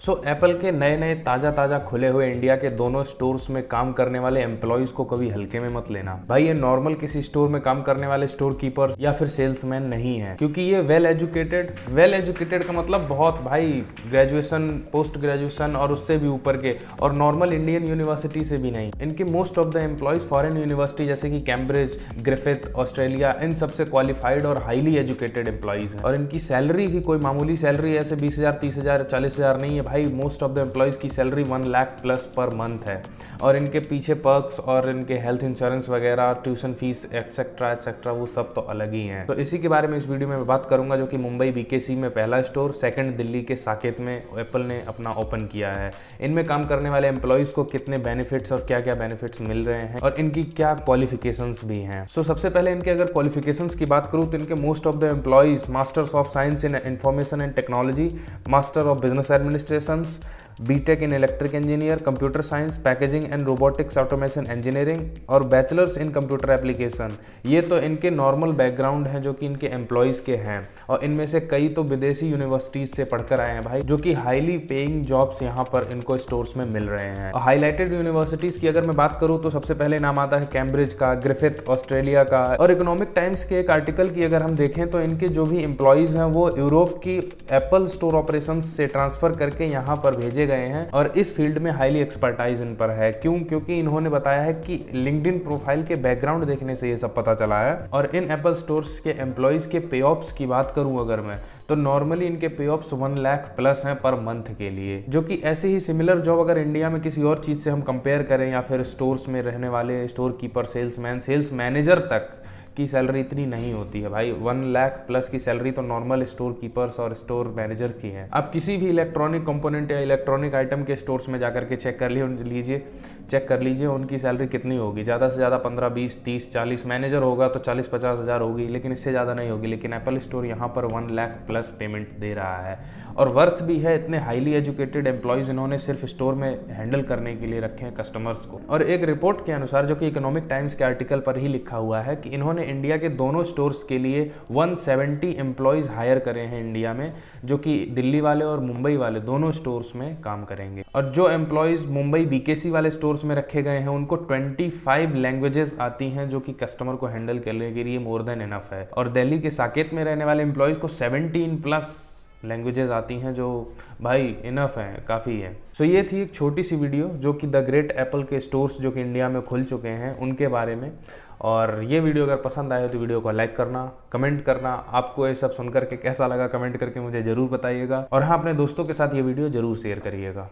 Apple के नए नए ताज़ा खुले हुए इंडिया के दोनों स्टोर्स में काम करने वाले एम्प्लॉयज़ को कभी हल्के में मत लेना भाई। ये नॉर्मल किसी स्टोर में काम करने वाले स्टोर कीपर्स या फिर सेल्समैन नहीं है, क्योंकि ये वेल एजुकेटेड का मतलब बहुत भाई ग्रेजुएशन, पोस्ट ग्रेजुएशन और उससे भी ऊपर के, और नॉर्मल इंडियन यूनिवर्सिटी से भी नहीं। इनके most of the employees foreign university जैसे कि कैम्ब्रिज, ग्रिफिथ, ऑस्ट्रेलिया, इन सबसे क्वालिफाइड और हाईली एजुकेटेड एम्प्लॉयज़ हैं। और इनकी सैलरी भी कोई मामूली सैलरी ऐसे 20,000, 30,000, 40,000 नहीं है भाई। मोस्ट ऑफ द एम्प्लॉयज़ की salary 1 lakh plus per month है, और इनके पीछे पर्क्स और इनके हेल्थ इंश्योरेंस वगैरह, ट्यूशन फीस एक्सेट्रा एक्सेट्रा वो सब तो अलग ही हैं। तो इसी के बारे में इस वीडियो में बात करूंगा, जो कि मुंबई BKC में पहला स्टोर, सेकंड दिल्ली के साकेत में एप्पल ने अपना ओपन किया है। इनमें काम करने वाले एम्प्लॉयज़ को कितने बेनिफिट्स और क्या क्या बेनिफिट्स मिल रहे हैं, और इनकी क्या क्वालिफिकेशंस भी हैं। सबसे पहले इनके अगर क्वालिफिकेशंस की बात करूँ तो इनके most of the employees masters of science in information and technology, master of business administration, BTech in electric engineer, computer science, packaging and robotics automation engineering और बैचलर्स इन कंप्यूटर एप्लीकेशन। ये तो इनके normal background हैं जो कि इनके employees के हैं, और इनमें से कई तो विदेशी यूनिवर्सिटीज़ से पढ़कर आए हैं भाई, जो कि हाईली पेइंग जॉब्स यहाँ पर इनको स्टोर्स में मिल रहे हैं। हाईलाइटेड यूनिवर्सिटीज़ की अगर मैं बात करूँ तो सबसे पहले नाम आता है कैम्ब्रिज का, ग्रिफिथ ऑस्ट्रेलिया का, और इकोनॉमिक टाइम्स के एक आर्टिकल की अगर हम देखें तो इनके जो भी एम्प्लॉयज़ हैं वो यूरोप की एप्पल स्टोर ऑपरेशन से ट्रांसफर करके यहाँ पर भेजे गए हैं, और इस फील्ड में हाईली एक्सपर्टाइज इन पर है। क्यों? क्योंकि इन्होंने बताया है कि लिंक्डइन प्रोफाइल के बैकग्राउंड देखने से ये सब पता चला है। और इन एप्पल स्टोर्स के एम्प्लॉयज़ के पे ऑफ्स की बात करूं अगर मैं, तो नॉर्मली इनके पे ऑफ्स 1 लाख प्लस हैं पर मंथ के लिए, जो कि ऐसे ही सिमिलर जॉब अगर इंडिया में किसी और चीज़ से हम कंपेयर करें, या फिर स्टोर्स में रहने वाले store keeper, salesman, sales manager तक की सैलरी इतनी नहीं होती है भाई। 1 लाख प्लस की सैलरी तो नॉर्मल स्टोर कीपर्स और स्टोर मैनेजर की है। आप किसी भी इलेक्ट्रॉनिक कंपोनेंट या इलेक्ट्रॉनिक आइटम के स्टोर्स में जाकर के चेक कर लीजिए उनकी सैलरी कितनी होगी। ज़्यादा से ज़्यादा 15, 20, 30, 40, मैनेजर होगा तो 40-50 हज़ार होगी, लेकिन इससे ज़्यादा नहीं होगी। लेकिन एप्पल स्टोर यहाँ पर 1 लाख प्लस पेमेंट दे रहा है, और वर्थ भी है। इतने हाईली एजुकेटेड एम्प्लॉयज़ इन्होंने सिर्फ स्टोर में हैंडल करने के लिए रखे हैं कस्टमर्स को। और एक रिपोर्ट के अनुसार, जो कि इकोनॉमिक टाइम्स के आर्टिकल पर ही लिखा हुआ है, कि इन्होंने इंडिया के दोनों स्टोर्स के लिए 170 एम्प्लॉयज़ हायर करे हैं इंडिया में, जो कि दिल्ली वाले और मुंबई वाले दोनों स्टोर्स में काम करेंगे। और जो एम्प्लॉयज़ मुंबई BKC वाले स्टोर्स में रखे गए हैं उनको 25 लैंग्वेजेस आती हैं, जो कि कस्टमर को हैंडल करने के लिए मोर देन इनफ है। और दिल्ली के साकेत में रहने वाले एम्प्लॉयज़ को 17+ लैंग्वेजेस आती हैं, जो भाई इनफ है, काफ़ी है। ये थी एक छोटी सी वीडियो जो कि द ग्रेट एप्पल के स्टोर्स जो कि इंडिया में खुल चुके हैं उनके बारे में। और ये वीडियो अगर पसंद आए तो वीडियो को लाइक करना, कमेंट करना, आपको ये सब सुनकर के कैसा लगा कमेंट करके मुझे ज़रूर बताइएगा। और हाँ, अपने दोस्तों के साथ ये वीडियो ज़रूर शेयर करिएगा।